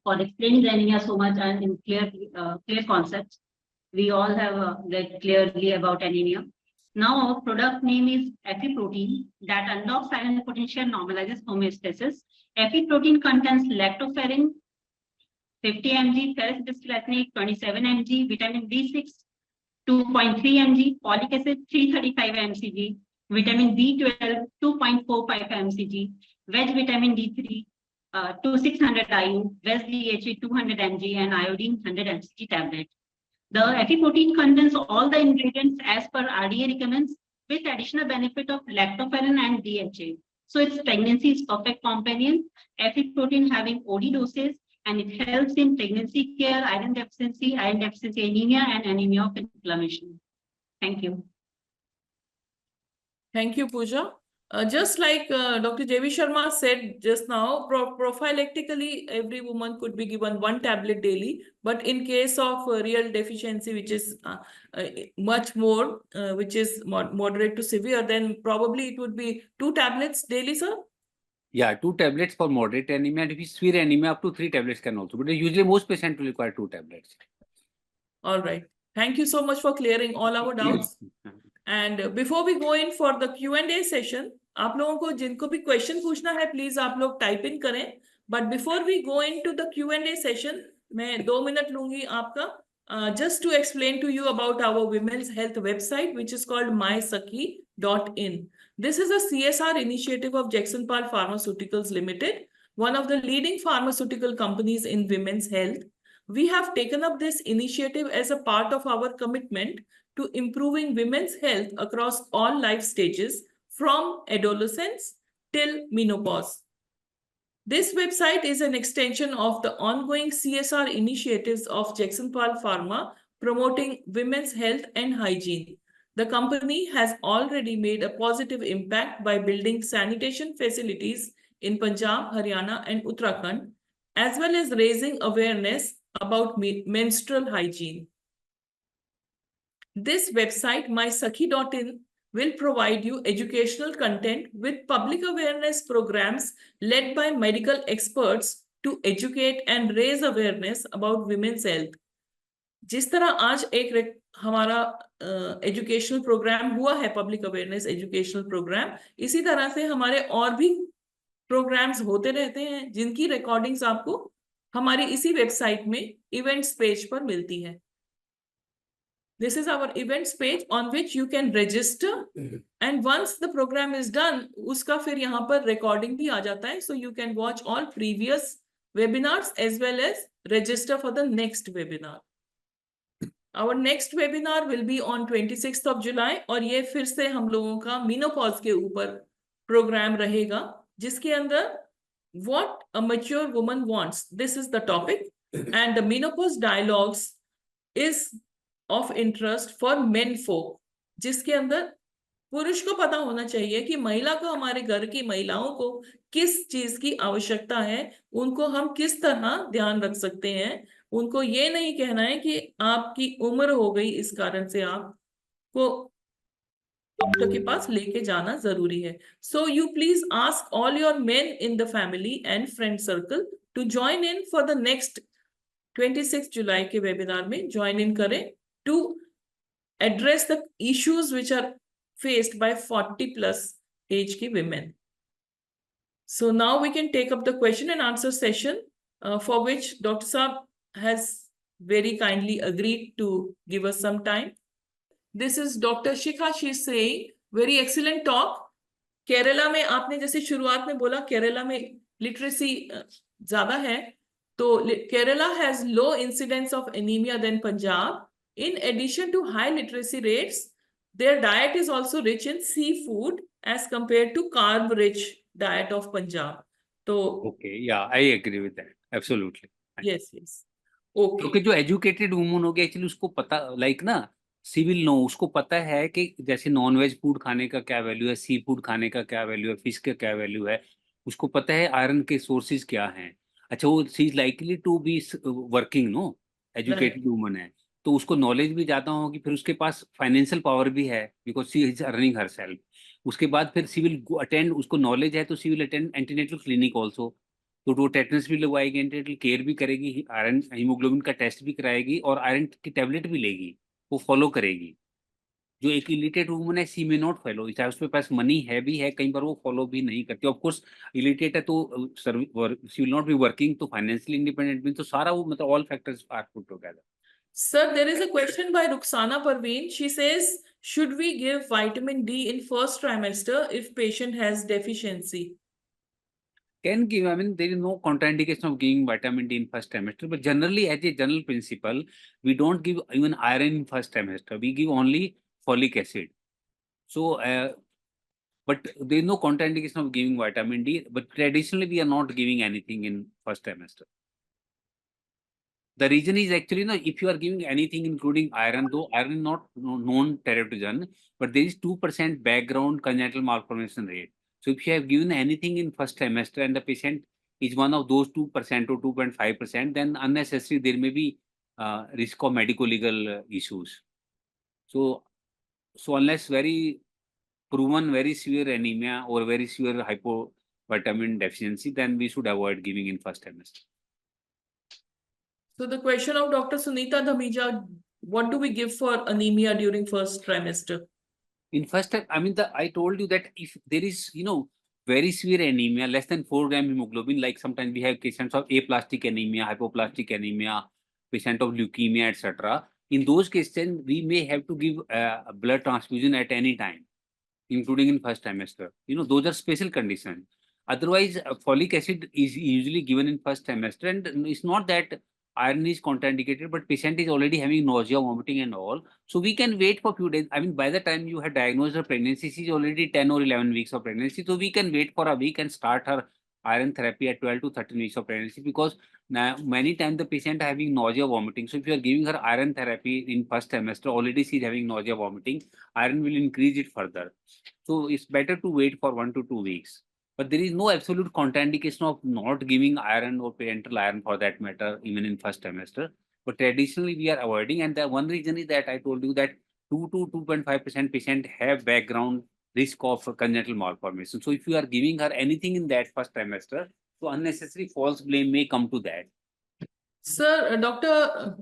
Speaker 3: for explaining the anemia so much and in clear concepts. We all have read clearly about anemia. Now, our product name is FE protein that unlocks iron potential, normalizes homeostasis. FE protein contains lactoferrin 50 mg, ferrous bisglycinate 27 mg, vitamin B6 2.3 mg, folic acid 335 mcg, vitamin B12 2.45 mcg, veg vitamin D3 to 600 IU, veg DHA 200 mg, and iodine 100 mcg tablet. The FE protein contains all the ingredients as per RDA recommends, with additional benefit of lactoferrin and DHA. So its pregnancy is perfect companion. FE protein having OD doses, and it helps in pregnancy care, iron deficiency anemia, and anemia of inflammation. Thank you.
Speaker 1: Thank you, Pooja. Just like Dr. JV Sharma said just now, prophylactically, every woman could be given 1 tablet daily. But in case of real deficiency, which is much more, which is moderate to severe, then probably it would be 2 tablets daily, sir?
Speaker 2: Yeah, 2 tablets for moderate anemia, and if it's severe anemia, up to 3 tablets can also. But usually most patients will require 2 tablets.
Speaker 1: All right. Thank you so much for clearing all our doubts. And before we go in for the Q&A session, आप लोगों को जिनको भी question पूछना है please आप लोग type in करें. But before we go into the Q&A session, मैं 2 मिनट लूंगी आपका just to explain to you about our women's health website, which is called mysakhi.in. This is a CSR initiative of Jagsonpal Pharmaceuticals Limited, one of the leading pharmaceutical companies in women's health. We have taken up this initiative as a part of our commitment to improving women's health across all life stages, from adolescence till menopause. This website is an extension of the ongoing CSR initiatives of Jagsonpal Pharma promoting women's health and hygiene. The company has already made a positive impact by building sanitation facilities in Punjab, Haryana, and Uttarakhand, as well as raising awareness about menstrual hygiene. This website, mysakhi.in, will provide you educational content with public awareness programs led by medical experts to educate and raise awareness about women's health. जिस तरह आज एक हमारा educational programme हुआ है, public awareness educational programme, इसी तरह से हमारे और भी प्रोग्राम्स होते रहते हैं जिनकी रिकॉर्डिंग्स आपको हमारी इसी वेबसाइट में इवेंट्स पेज पर मिलती है. This is our events page on which you can register, and once the program is done, उसका फिर यहाँ पर recording भी आ जाता है, so you can watch all previous webinars as well as register for the next webinar. Our next webinar will be on 26th of July, और ये फिर से हम लोगों का menopause के ऊपर program रहेगा, जिसके अंदर what a mature woman wants. This is the topic, and the menopause dialogues is of interest for men folk, जिसके अंदर पुरुष को पता होना चाहिए कि महिला को, हमारे घर की महिलाओं को किस चीज की आवश्यकता है, उनको हम किस तरह ध्यान रख सकते हैं. उनको ये नहीं कहना है कि आपकी उम्र हो गई इस कारण से आपको डॉक्टर के पास लेके जाना जरूरी है. So you please ask all your men in the family and friend circle to join in for the next 26 जुलाई के वेबिनार में ज्वाइन इन करें to address the issues which are faced by 40+ age ki women. So now we can take up the question and answer session, for which Dr. Saab has very kindly agreed to give us some time. This is Dr. Shikha. She is saying, very excellent talk. Kerala में आपने जैसे शुरुआत में बोला केरला में literacy ज्यादा है, तो Kerala has low incidence of anaemia than Punjab. In addition to high literacy rates, their diet is also rich in seafood as compared to carb-rich diet of Punjab. So,
Speaker 2: Okay, yeah, I agree with that. Absolutely.
Speaker 1: yes, yes. Okay.
Speaker 2: क्योंकि जो educated woman होगी actually उसको पता like ना civil no उसको पता है कि जैसे नॉन वेज फूड खाने का क्या वैल्यू है, सी फूड खाने का क्या वैल्यू है, फिश का क्या वैल्यू है, उसको पता है आयरन के सोर्सेज क्या हैं. अच्छा, वो she is likely to be working, no, educated woman है तो उसको नॉलेज भी ज्यादा होगी, फिर उसके पास फाइनेंशियल पावर भी है because she is earning herself. उसके बाद फिर सी विल अटेंड, उसको नॉलेज है तो she will attend antenatal clinic also. तो वो टेटनस भी लगवाएगी, एंटीनेटल केयर भी करेगी, आयरन हीमोग्लोबिन का टेस्ट भी कराएगी और आयरन की टेबलेट भी लेगी, वो फॉलो करेगी. जो एक इलिटेट वुमन है सी में नॉट फॉलो, चाहे उसके पास मनी है भी है, कई बार वो फॉलो भी नहीं करती. ऑफ कोर्स इलिटेट है तो she will not be working, तो फाइनेंशियली इंडिपेंडेंट भी, तो सारा वो मतलब all factors are put together.
Speaker 1: Sir, there is a question by Ruxana Parveen. She says, should we give vitamin D in first trimester if patient has deficiency?
Speaker 2: Can give, I mean, there is no contraindication of giving vitamin D in first trimester, but generally, as a general principle, we don't give even iron in first trimester. We give only folic acid. So, but there is no contraindication of giving vitamin D, but traditionally, we are not giving anything in first trimester. The reason is actually, no, if you are giving anything including iron, though iron is not known teratogen, but there is 2% background congenital malformation rate. So if you have given anything in first trimester and the patient is one of those 2% or 2.5%, then unnecessary there may be risk of medico-legal issues. So unless very proven very severe anemia or very severe hypovitamin deficiency, then we should avoid giving in first trimester.
Speaker 1: So the question of Dr. Sunita Dhamija, what do we give for anemia during first trimester?
Speaker 2: In first, I mean, I told you that if there is, very severe anemia, less than 4 gram hemoglobin, like sometimes we have patients of aplastic anemia, hypoplastic anemia, patient of leukemia, etc. In those cases, we may have to give a blood transfusion at any time, including in first trimester. Those are special conditions. Otherwise, folic acid is usually given in first trimester, and it's not that iron is contraindicated, but patient is already having nausea, vomiting and all. So we can wait for a few days. I mean, by the time you have diagnosed her pregnancy, she's already 10 or 11 weeks of pregnancy. So we can wait for a week and start her iron therapy at 12 to 13 weeks of pregnancy, because now many times the patient are having nausea, vomiting. So if you are giving her iron therapy in first trimester, already she's having nausea, vomiting, iron will increase it further. So it's better to wait for 1 to 2 weeks. But there is no absolute contraindication of not giving iron or parenteral iron for that matter, even in first trimester. But traditionally we are avoiding, and the one reason is that I told you that 2 to 2.5% patient have background risk of congenital malformation. So if you are giving her anything in that first trimester, so unnecessary false blame may come to that.
Speaker 1: Sir, Dr.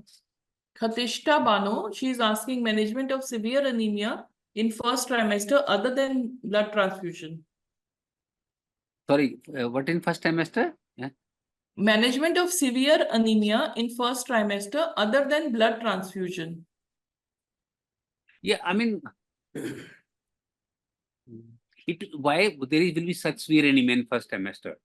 Speaker 1: Khatishta Bano, she is asking management of severe anemia in first trimester other than blood transfusion.
Speaker 2: Sorry, what in first trimester? Yeah.
Speaker 1: Management of severe anemia in first trimester other than blood transfusion.
Speaker 2: Yeah, I mean, why there will be such severe anemia in first trimester?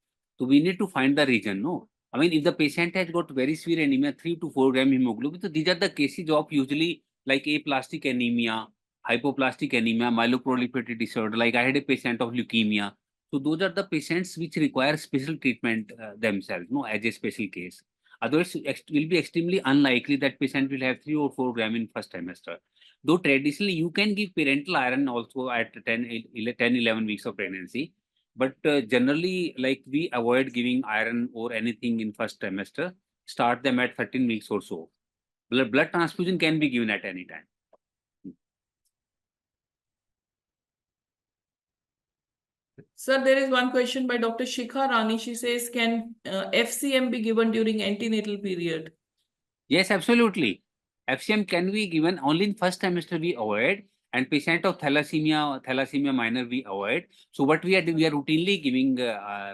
Speaker 2: So we need to find the reason, no? I mean, if the patient has got very severe anemia, 3 to 4 gram hemoglobin, so these are the cases of usually like aplastic anemia, hypoplastic anemia, myeloproliferative disorder. Like I had a patient of leukemia. So those are the patients which require special treatment themselves, no, as a special case. Otherwise, it will be extremely unlikely that patient will have 3 or 4 gram in first trimester. Though traditionally you can give parenteral iron also at 10, 11 weeks of pregnancy. But generally, like we avoid giving iron or anything in first trimester, start them at 13 weeks or so. Blood transfusion can be given at any time.
Speaker 1: Sir, there is one question by Dr. Shikha Rani. She says, can FCM be given during antenatal period?
Speaker 2: Yes, absolutely. FCM can be given only in first trimester we avoid, And patient of thalassemia minor we avoid. So what we are doing, we are routinely giving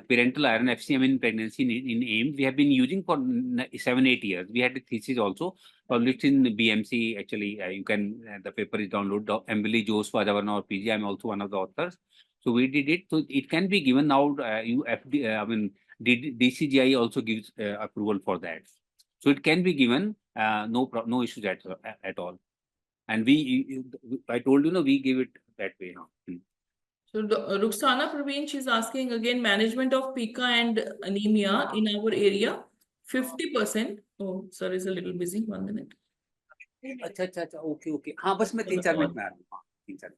Speaker 2: parental iron FCM in pregnancy in AIM. We have been using for 7-8 years. We had a thesis also published in BMC. Actually, you can the paper is downloaded. Emily Jose was our PG. I'm also one of the authors. So we did it. So it can be given now. DCGI also gives approval for that. So it can be given. No issues at all. And I told you, we give it that way now.
Speaker 1: So Ruxana Praveen, she's asking again, management of pica and anemia in our area, 50%. Oh, sir is a little busy. 1 minute.
Speaker 2: अच्छा, okay. हाँ, बस मैं 3-4 minute में आ रहा हूँ. 3-4.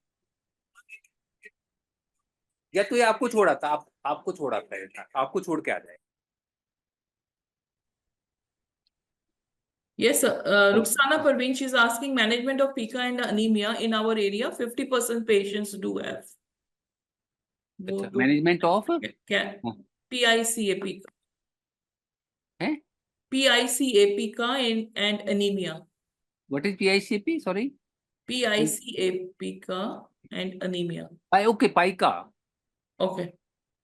Speaker 2: या तो ये आपको छोड़ा था, आपको छोड़ा था, आपको छोड़ के आ जाए.
Speaker 1: Yes, Ruxana Parveen, she's asking management of pica and anemia in our area, 50% patients do have.
Speaker 2: अच्छा, management of
Speaker 1: PICA pica.
Speaker 2: हैं?
Speaker 1: PICA pica and anemia.
Speaker 2: What is PICP? Sorry.
Speaker 1: PICA pica and anemia.
Speaker 2: Okay, pica.
Speaker 1: Okay.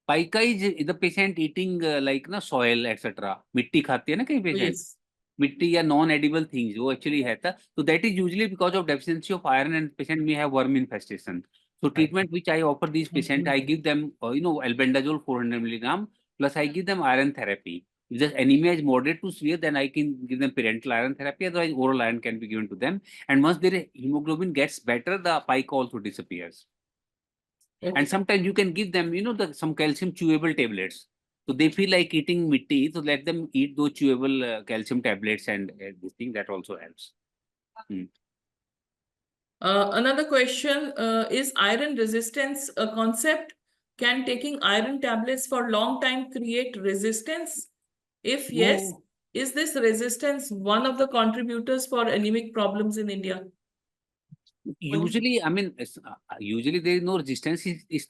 Speaker 2: Pica is the patient eating like soil, etc. मिट्टी खाती है ना कई patient.
Speaker 1: Yes.
Speaker 2: मिट्टी या non edible things वो actually है था. So that is usually because of deficiency of iron and patient may have worm infestation. So treatment which I offer these patients, I give them albendazole 400 milligram plus I give them iron therapy. If the anemia is moderate to severe, then I can give them parenteral iron therapy. Otherwise, oral iron can be given to them. And once their hemoglobin gets better, the pica also disappears.
Speaker 1: Okay.
Speaker 2: And sometimes you can give them, some calcium chewable tablets. So they feel like eating mitti, so let them eat those chewable calcium tablets and this thing that also helps.
Speaker 1: Another question, is iron resistance a concept? Can taking iron tablets for long time create resistance? If yes, is this resistance one of the contributors for anemic problems in India?
Speaker 2: Usually, usually there is no resistance. Is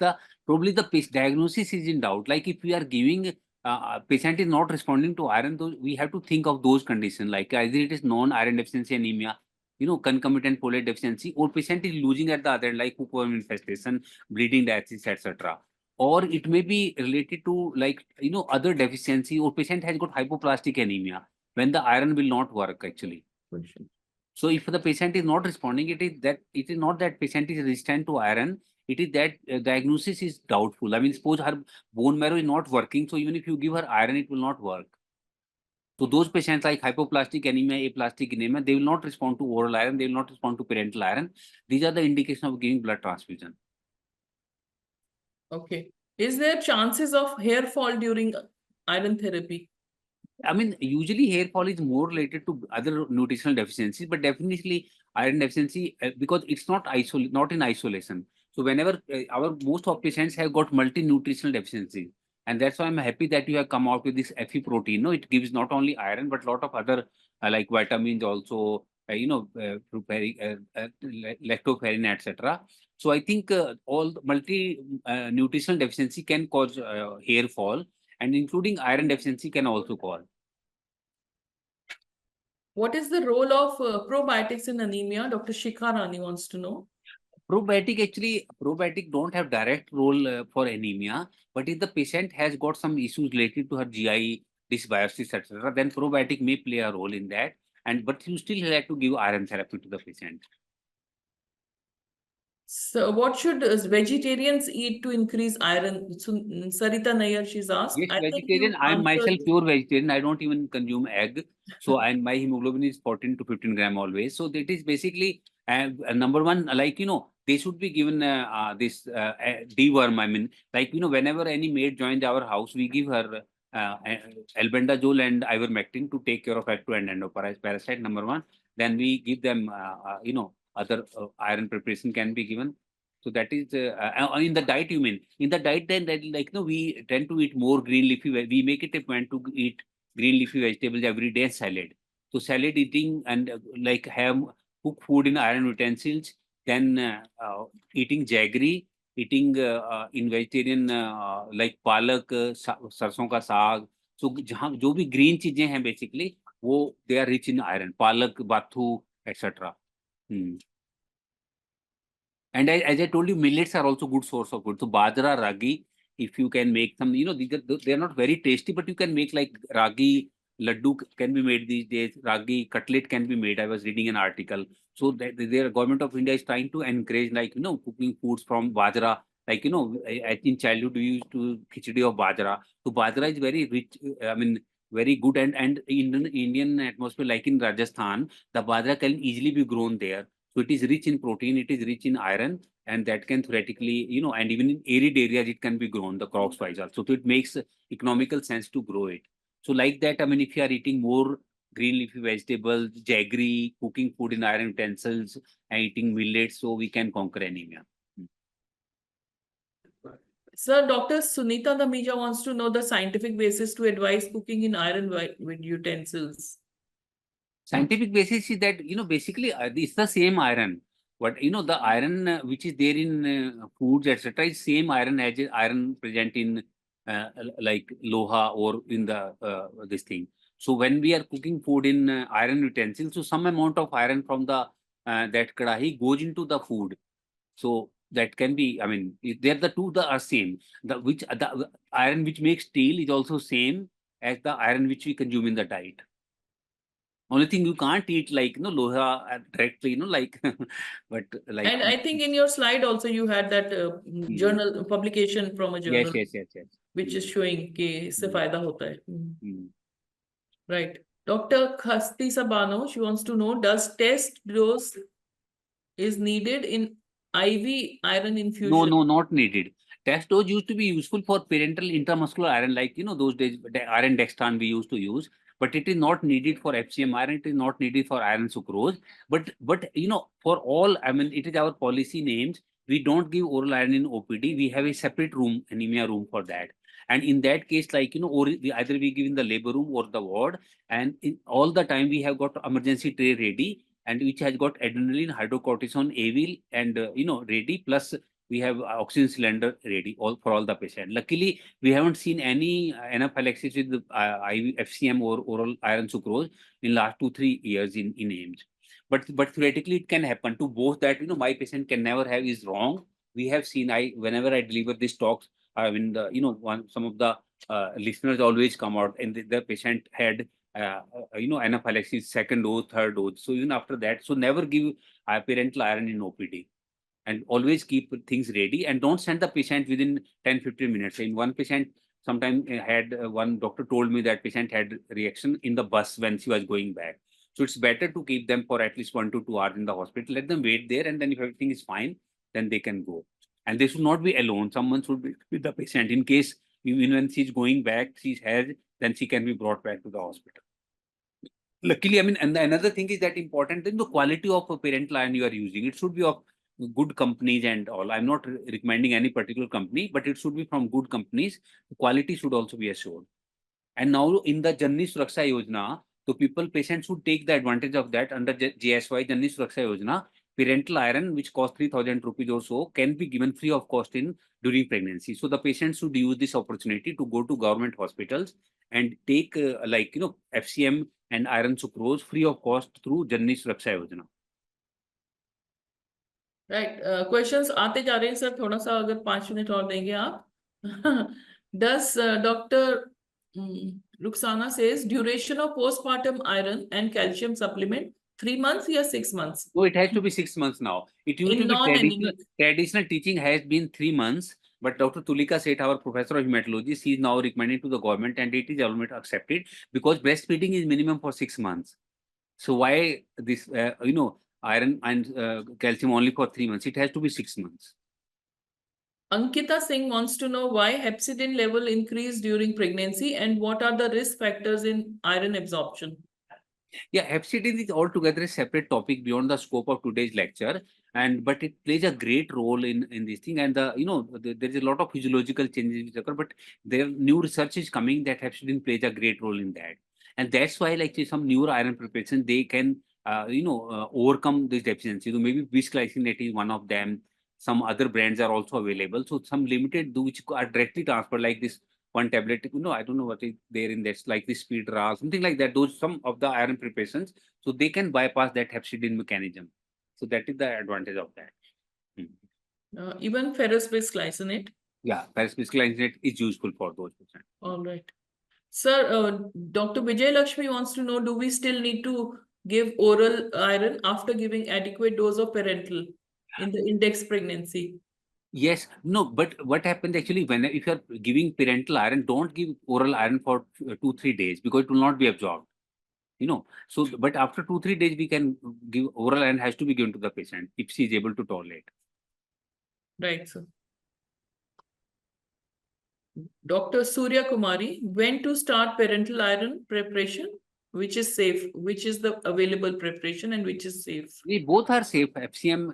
Speaker 2: probably the diagnosis is in doubt. Like if we are giving patient is not responding to iron, though we have to think of those conditions. Like either it is non-iron deficiency anemia, concomitant folate deficiency, or patient is losing at the other end, like hookworm infestation, bleeding diastasis, etc. Or it may be related to other deficiency, or patient has got hypoplastic anemia when the iron will not work actually. So if the patient is not responding, it is not that patient is resistant to iron. It is that diagnosis is doubtful. Suppose her bone marrow is not working, so even if you give her iron, it will not work. So those patients like hypoplastic anemia, aplastic anemia, they will not respond to oral iron. They will not respond to parenteral iron. These are the indications of giving blood transfusion.
Speaker 1: Okay. Is there chances of hair fall during iron therapy?
Speaker 2: Usually hair fall is more related to other nutritional deficiencies, but definitely iron deficiency because it's not in isolation. So whenever most of patients have got multi-nutritional deficiency, and that's why I'm happy that you have come out with this Fe protein. No, it gives not only iron but a lot of other like vitamins also, lactoferrin, etc. So I think all multi-nutritional deficiency can cause hair fall, and including iron deficiency can also cause.
Speaker 1: What is the role of probiotics in anemia? Dr. Shikha Rani wants to know.
Speaker 2: Probiotic don't have direct role for anemia, but if the patient has got some issues related to her GI, dysbiosis, etc., then probiotic may play a role in that. But you still have to give iron therapy to the patient.
Speaker 1: So what should vegetarians eat to increase iron? So, Sarita Nair, she's asked.
Speaker 2: Yes,
Speaker 1: I think
Speaker 2: vegetarian.
Speaker 1: you
Speaker 2: I am myself
Speaker 1: answered-
Speaker 2: pure vegetarian. I don't even consume egg. So and my hemoglobin is 14 to 15 gram always. So that is basically number one, they should be given this deworm. Whenever any maid joins our house, we give her albendazole and ivermectin to take care of F2 and endoparasite, number one. Then we give them, other iron preparation can be given. So that is in the diet, you mean? In the diet, then we tend to eat more green leafy. We make it a point to eat green leafy vegetables every day and salad. So salad eating and have cook food in iron utensils. Then eating jaggery, eating in vegetarian like palak, सरसों का साग. So जहाँ जो भी green चीजें हैं basically वो they are rich in iron. Palak, bathu, etc. And as I told you, millets are also good source of food. So bajra, ragi, if you can make some, they are not very tasty, but you can make like ragi laddu can be made these days. Ragi cutlet can be made. I was reading an article. So that the government of India is trying to encourage cooking foods from bajra. In childhood we used to khichdi of bajra. So bajra is very rich. I mean, very good and in Indian atmosphere, like in Rajasthan, the bajra can easily be grown there. So it is rich in protein, it is rich in iron, and that can theoretically, and even in arid areas, it can be grown, the crops wise also. So it makes economical sense to grow it. So like that, I mean, if you are eating more green leafy vegetables, jaggery, cooking food in iron utensils, and eating millets, so we can conquer anemia.
Speaker 1: Sir, Dr. Sunita Dhamija wants to know the scientific basis to advise cooking in iron utensils.
Speaker 2: Scientific basis is that, basically it's the same iron. But, the iron which is there in foods, etc., is same iron as iron present in like loha or in the this thing. So when we are cooking food in iron utensils, so some amount of iron from the that kadahi goes into the food. So that can be, I mean, they're the two are same. The iron which makes steel is also same as the iron which we consume in the diet. Only thing you can't eat like loha directly, but like.
Speaker 1: And I think in your slide also you had that journal publication from a journal.
Speaker 2: Yes.
Speaker 1: Which is showing कि इससे फायदा होता है. Right. Dr. Khasti Sabano, she wants to know, does test dose is needed in IV iron infusion?
Speaker 2: No, not needed. Test dose used to be useful for parenteral intramuscular iron, like those days iron dextran we used to use, but it is not needed for FCM iron. It is not needed for iron sucrose. But for all, I mean, it is our policy names. We don't give oral iron in OPD. We have a separate room, anemia room for that. And in that case, like or either we give in the labor room or the ward, and all the time we have got emergency tray ready, and which has got adrenaline, hydrocortisone, Avil, and ready. Plus we have oxygen cylinder ready for all the patient. Luckily, we haven't seen any anaphylaxis with FCM or oral iron sucrose in last 2-3 years in AIIMS. But theoretically, it can happen to both. That my patient can never have is wrong. We have seen whenever I deliver these talks, I mean some of the listeners always come out and the patient had anaphylaxis, second dose, third dose. So even after that, so never give parenteral iron in OPD. And always keep things ready and don't send the patient within 10-15 minutes. In one patient, sometime had one doctor told me that patient had reaction in the bus when she was going back. So it's better to keep them for at least 1 to 2 hours in the hospital. Let them wait there, and then if everything is fine, then they can go. And they should not be alone. Someone should be with the patient in case even when she's going back, then she can be brought back to the hospital. Luckily, I mean, and another thing is that important in the quality of a parenteral iron you are using. It should be of good companies and all. I'm not recommending any particular company, but it should be from good companies. The quality should also be assured. And now in the Janani Suraksha Yojana, so patients should take the advantage of that under JSY, Janani Suraksha Yojana. Parenteral iron, which costs 3,000 rupees or so, can be given free of cost during pregnancy. So the patients should use this opportunity to go to government hospitals and take FCM and iron sucrose free of cost through Janani Suraksha Yojana.
Speaker 1: Right. Questions आते जा रहे हैं sir, थोड़ा सा अगर 5 minute और देंगे आप. Does Dr. Ruxana says duration of postpartum iron and calcium supplement 3 months or 6 months?
Speaker 2: No, it has to be 6 months now. It used to be traditional teaching has been 3 months, but Dr. Tulika Seth, our professor of hematology, she is now recommending to the government, and it is almost accepted because breastfeeding is minimum for 6 months. So why this, iron and calcium only for 3 months? It has to be 6 months.
Speaker 1: Ankita Singh wants to know why hepcidin level increase during pregnancy and what are the risk factors in iron absorption.
Speaker 2: Yeah, hepcidin is altogether a separate topic beyond the scope of today's lecture, but it plays a great role in this thing. And there is a lot of physiological changes which occur, but there new research is coming that hepcidin plays a great role in that, and that's why some newer iron preparation they can overcome this deficiency. So maybe bisglycinate is one of them. Some other brands are also available. So some limited which are directly transferred, like this one tablet, I don't know what is there in this, like this Speedra, something like that. Those some of the iron preparations, so they can bypass that hepcidin mechanism. So that is the advantage of that.
Speaker 1: Even ferrous bisglycinate.
Speaker 2: Yeah, Paris-bisglycinate is useful for those patients.
Speaker 1: All right. Sir, Dr. Vijay Lakshmi wants to know, do we still need to give oral iron after giving adequate dose of parental in the index pregnancy?
Speaker 2: Yes, no, but what happens actually when if you are giving parental iron, don't give oral iron for 2-3 days because it will not be absorbed. So but after 2-3 days we can give oral iron has to be given to the patient if she is able to tolerate.
Speaker 1: Right, sir. Dr. Surya Kumari, when to start parental iron preparation? Which is safe? Which is the available preparation and which is safe?
Speaker 2: Both are safe. FCM,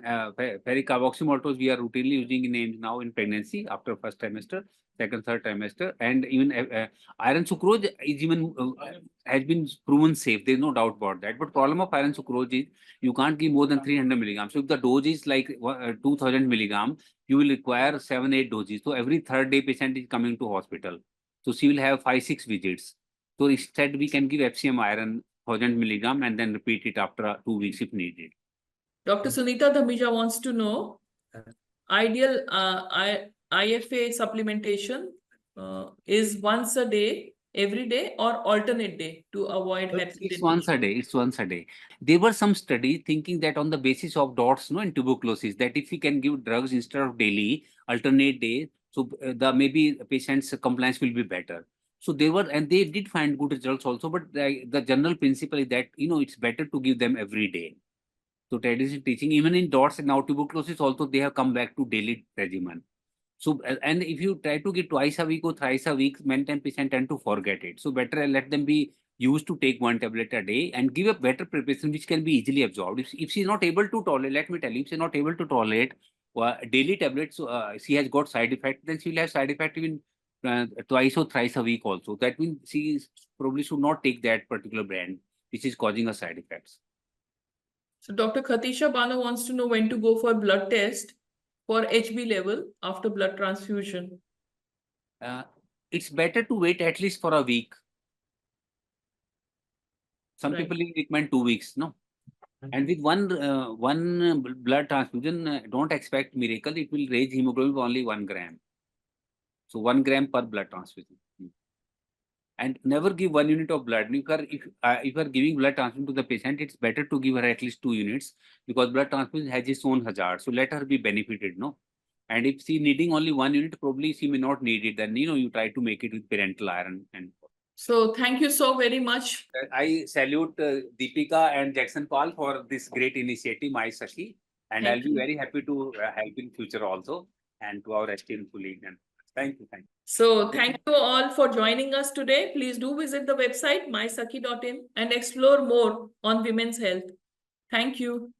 Speaker 2: pericarboxymaltose, we are routinely using in names now in pregnancy after first trimester, second, third trimester, and even iron sucrose is even has been proven safe. There's no doubt about that. But problem of iron sucrose is you can't give more than 300 milligrams. So if the dose is like 2000 milligram, you will require 7-8 doses. So every third day patient is coming to hospital. So she will have 5-6 visits. So instead we can give FCM iron 1000 milligram and then repeat it after 2 weeks if needed.
Speaker 1: Dr. Sunita Dhamija wants to know, ideal IFA supplementation is once a day, every day, or alternate day to avoid
Speaker 2: It's once a day. It's once a day. There were some studies thinking that on the basis of DOTS, in tuberculosis, that if we can give drugs instead of daily, alternate day, so the maybe patient's compliance will be better. So they were, and they did find good results also. But the general principle is that it's better to give them every day. So traditional teaching, even in DOTS and now tuberculosis, also they have come back to daily regimen. So, and if you try to give twice a week or thrice a week, many times patients tend to forget it. So better let them be used to take 1 tablet a day and give a better preparation which can be easily absorbed. If she's not able to tolerate, let me tell you, if she's not able to tolerate daily tablets, she has got side effect, then she will have side effect even twice or thrice a week also. That means she probably should not take that particular brand which is causing her side effects.
Speaker 1: So Dr. Khatisha Bano wants to know when to go for blood test for HB level after blood transfusion.
Speaker 2: It's better to wait at least for a week. Some
Speaker 1: Right.
Speaker 2: people recommend 2 weeks, no? And with one blood transfusion, don't expect miracle. It will raise hemoglobin by only 1 gram. So 1 gram per blood transfusion. And never give 1 unit of blood. If you are giving blood transfusion to the patient, it's better to give her at least 2 units because blood transfusion has its own hazard. So let her be benefited, no? And if she needing only 1 unit, probably she may not need it. Then you try to make it with parental iron. And
Speaker 1: so thank you so very much.
Speaker 2: I salute Deepika and Jackson Paul for this great initiative, My Sakhi. And
Speaker 1: Thank
Speaker 2: I'll be
Speaker 1: you.
Speaker 2: very happy to help in future also and to our esteemed colleague. And thank you.
Speaker 1: So thank you all for joining us today. Please do visit the website mysakhi.in and explore more on women's health. Thank you.